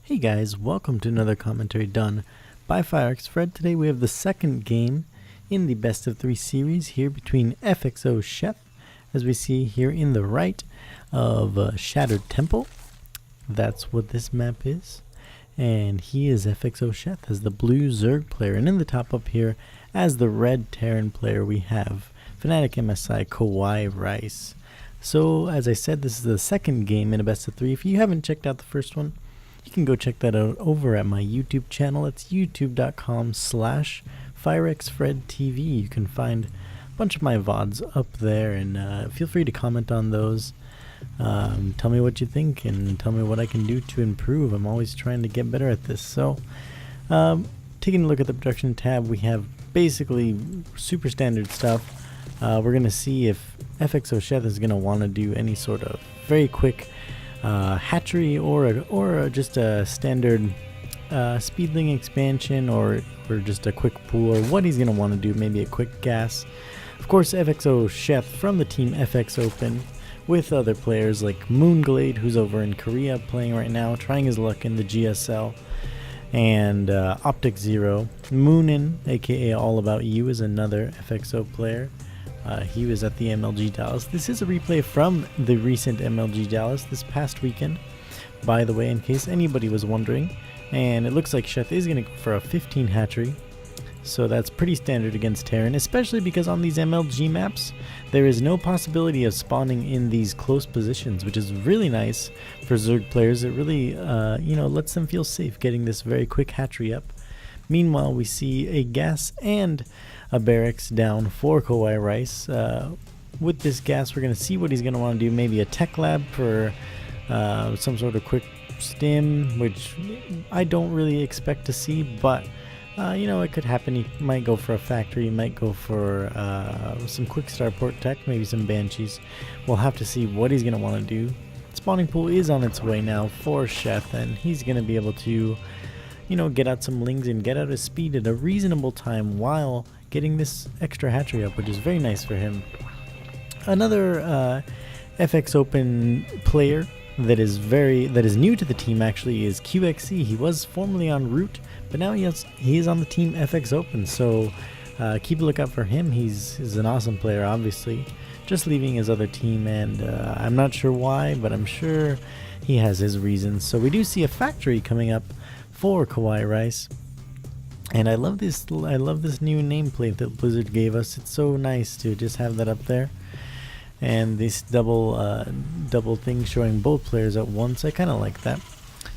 Hey guys, welcome to another commentary done by Firexfred. Today we have the second game in the best of 3 series here between FXOSheth, as we see here in the right, of Shattered Temple. That's what this map is. And he is FXOSheth as the blue Zerg player, and in the top up here as the red Terran player we have FnaticKawaiiRice. So as I said, this is the second game in a best of 3. If you haven't checked out the first one, you can go check that out over at my YouTube channel. It's youtube.com/Firexfredtv. You can find a bunch of my VODs up there, and feel free to comment on those. Tell me what you think and tell me what I can do to improve. I'm always trying to get better at this. So, taking a look at the production tab, we have basically super standard stuff. We're going to see if FXOSheth is going to want to do any sort of very quick hatchery or just a standard speedling expansion or just a quick pool, or what he's going to want to do, maybe a quick gas. Of course, FXOSheth from the team FX Open with other players like Moonglade, who's over in Korea playing right now, trying his luck in the GSL, and Optic Zero. Moonin, aka All About You, is another FXO player. He was at the MLG Dallas. This is a replay from the recent MLG Dallas this past weekend, by the way, in case anybody was wondering. And it looks like Sheth is going to go for a 15 hatchery. So that's pretty standard against Terran, especially because on these MLG maps, there is no possibility of spawning in these close positions, which is really nice for Zerg players. It really, lets them feel safe getting this very quick hatchery up. Meanwhile, we see a gas and a barracks down for KawaiiRice. With this gas, we're going to see what he's going to want to do. Maybe a tech lab for some sort of quick stim, which I don't really expect to see, but it could happen. He might go for a factory, he might go for some quick starport tech, maybe some banshees. We'll have to see what he's going to want to do. Spawning pool is on its way now for Sheth, and he's going to be able to get out some lings and get out his speed at a reasonable time while getting this extra hatchery up, which is very nice for him. Another FX Open player that is new to the team actually is QXC. He was formerly on Root, but now he is on the team FX Open, so keep a lookout for him. He's an awesome player, obviously, just leaving his other team, and I'm not sure why, but I'm sure he has his reasons. So we do see a factory coming up for KawaiiRice, and I love this new nameplate that Blizzard gave us. It's so nice to just have that up there, and this double thing showing both players at once. I kind of like that.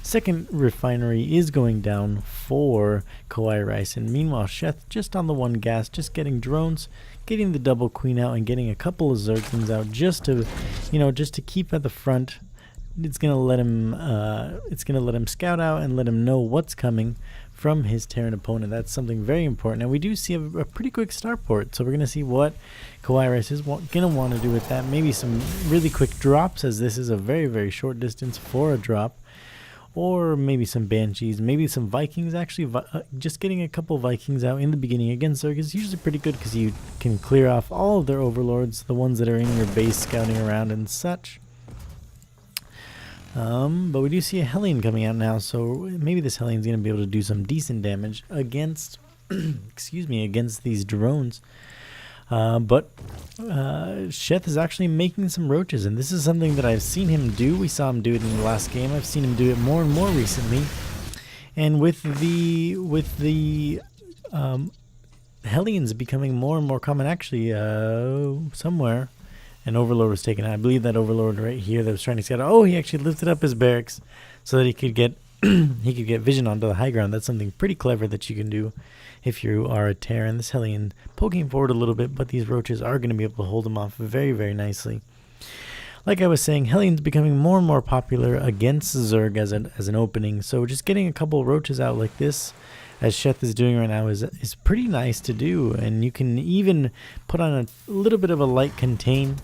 Second refinery is going down for KawaiiRice, and meanwhile Sheth just on the one gas, just getting drones, getting the double queen out, and getting a couple of Zerglings out just to keep at the front. It's gonna let him scout out and let him know what's coming from his Terran opponent. That's something very important. And we do see a pretty quick starport, so we're gonna see what KawaiiRice is gonna want to do with that. Maybe some really quick drops, as this is a very, very short distance for a drop, or maybe some banshees, maybe some Vikings. Actually, just getting a couple Vikings out in the beginning against Zerg is usually pretty good because you can clear off all of their overlords, the ones that are in your base scouting around and such. But we do see a Hellion coming out now, so maybe this Hellion's going to be able to do some decent damage against, against these drones. But Sheth is actually making some roaches, and this is something that I've seen him do. We saw him do it in the last game. I've seen him do it more and more recently. And with the Hellions becoming more and more common, actually, somewhere an overlord was taken out. I believe that overlord right here that was trying to scout. Oh, he actually lifted up his barracks so that he could get vision onto the high ground. That's something pretty clever that you can do if you are a Terran. This Hellion poking forward a little bit, but these roaches are going to be able to hold him off very, very nicely. Like I was saying, Hellion's becoming more and more popular against Zerg as an opening. So just getting a couple roaches out like this, as Sheth is doing right now, is pretty nice to do. And you can even put on a little bit of a light contain,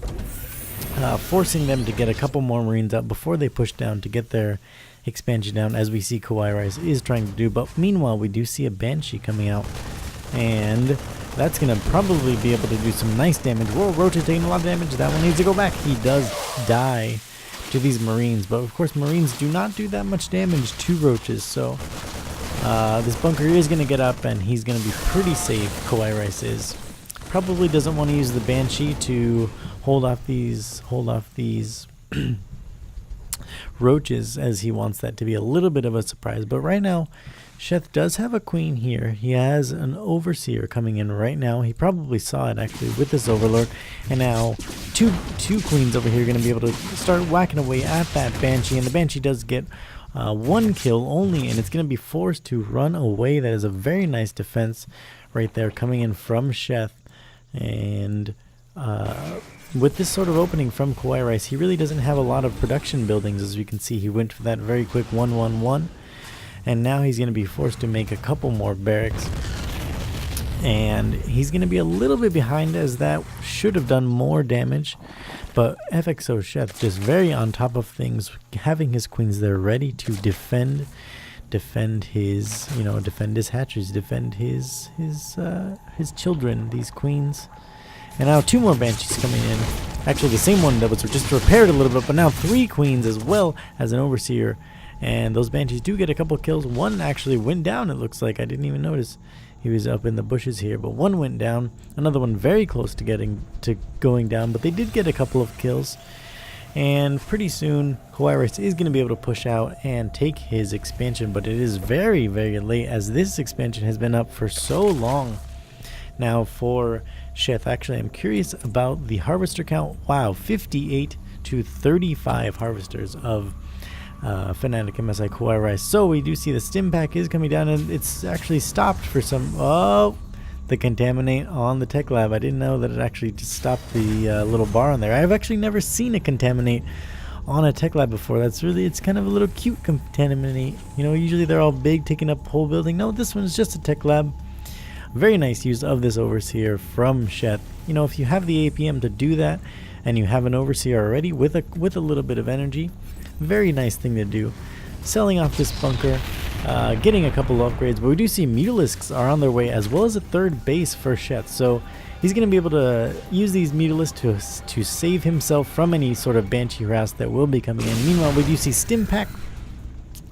forcing them to get a couple more Marines out before they push down to get their expansion down, as we see KawaiiRice is trying to do. But meanwhile, we do see a Banshee coming out, and that's going to probably be able to do some nice damage. Whoa, Roach is taking a lot of damage. That one needs to go back. He does die to these Marines, but of course Marines do not do that much damage to roaches, so this bunker is going to get up and he's going to be pretty safe. KawaiiRice is. Probably doesn't want to use the Banshee to hold off these roaches, as he wants that to be a little bit of a surprise. But right now, Sheth does have a queen here. He has an overseer coming in right now. He probably saw it actually with this overlord. And now two queens over here are going to be able to start whacking away at that Banshee. And the Banshee does get one kill only, and it's going to be forced to run away. That is a very nice defense right there coming in from Sheth. And with this sort of opening from KawaiiRice, he really doesn't have a lot of production buildings. As you can see, he went for that very quick 1-1-1. And now he's going to be forced to make a couple more barracks. And he's going to be a little bit behind, as that should have done more damage. But FXOSheth just very on top of things, having his queens there ready to defend his, defend his hatcheries, defend his children, these queens. And now 2 more Banshees coming in. Actually, the same one that was just repaired a little bit, but now 3 queens as well as an overseer. And those Banshees do get a couple kills. One actually went down, it looks like. I didn't even notice. He was up in the bushes here, but one went down. Another one very close to going down, but they did get a couple of kills. And pretty soon, KawaiiRice is going to be able to push out and take his expansion, but it is very, very late, as this expansion has been up for so long. Now for Sheth, actually, I'm curious about the harvester count. Wow, 58 to 35 harvesters of Fnatic MSI KawaiiRice. So we do see the stim pack is coming down, and it's actually stopped for some. Oh, the contaminate on the tech lab. I didn't know that it actually just stopped the little bar on there. I've actually never seen a contaminate on a tech lab before. It's kind of a little cute contaminate. Usually they're all big, taking up whole building. No, this one's just a tech lab. Very nice use of this overseer from Sheth. If you have the APM to do that, and you have an overseer already with a little bit of energy, very nice thing to do. Selling off this bunker, getting a couple of upgrades, but we do see Mutalisks are on their way, as well as a 3rd base for Sheth. So he's going to be able to use these Mutalisks to save himself from any sort of Banshee harass that will be coming in. Meanwhile, we do see Stim Pack,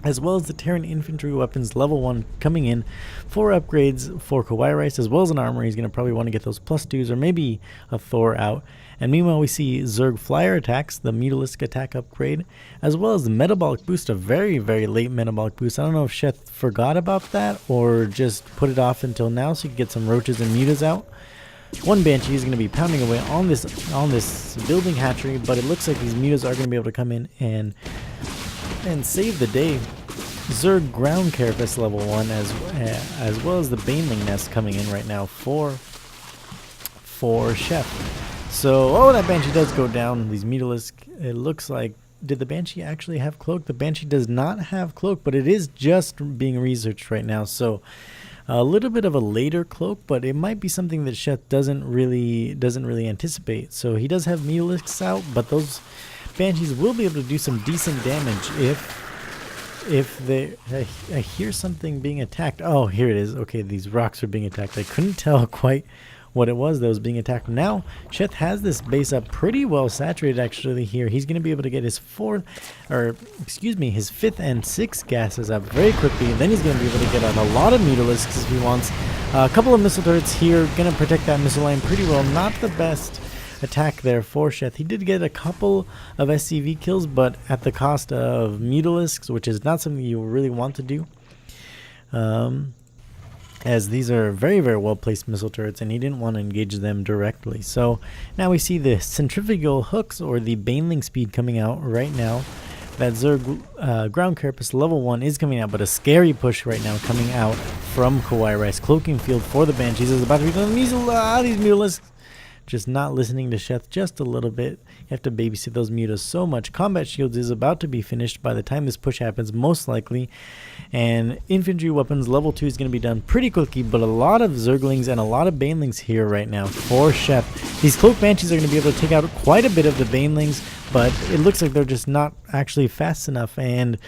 as well as the Terran infantry weapons level 1 coming in for upgrades for KawaiiRice, as well as an armor. He's going to probably want to get those +2s or maybe a Thor out. And meanwhile, we see Zerg flyer attacks, the Mutalisk attack upgrade, as well as the metabolic boost, a very, very late metabolic boost. I don't know if Sheth forgot about that or just put it off until now so you can get some roaches and mutas out. One Banshee is going to be pounding away on this building hatchery, but it looks like these mutas are going to be able to come in and save the day. Zerg ground carapace level 1 as well as the Baneling nest coming in right now for Sheth. So, that Banshee does go down. These Mutalisk, it looks like, did the Banshee actually have cloak? The Banshee does not have cloak, but it is just being researched right now. So a little bit of a later cloak, but it might be something that Sheth doesn't really anticipate. So he does have Mutalisks out, but those Banshees will be able to do some decent damage if they. I hear something being attacked. Oh, here it is. Okay, these rocks are being attacked. I couldn't tell quite what it was that was being attacked. Now Sheth has this base up pretty well saturated actually here. He's going to be able to get his his 5th and 6th gases up very quickly, and then he's going to be able to get out a lot of Mutalisks if he wants. A couple of missile turrets here, going to protect that missile line pretty well. Not the best attack there for Sheth. He did get a couple of SCV kills, but at the cost of Mutalisks, which is not something you really want to do. As these are very, very well placed missile turrets, and he didn't want to engage them directly. So now we see the centrifugal hooks, or the Baneling speed, coming out right now. That Zerg ground carapace level 1 is coming out, but a scary push right now coming out from KawaiiRice. Cloaking field for the Banshees is about to be done. These Mutalisks just not listening to Sheth just a little bit. You have to babysit those mutas so much. Combat shields is about to be finished by the time this push happens, most likely. And infantry weapons level 2 is going to be done pretty quickly, but a lot of Zerglings and a lot of Banelings here right now for Sheth. These Cloak Banshees are going to be able to take out quite a bit of the Banelings, but it looks like they're just not actually fast enough. And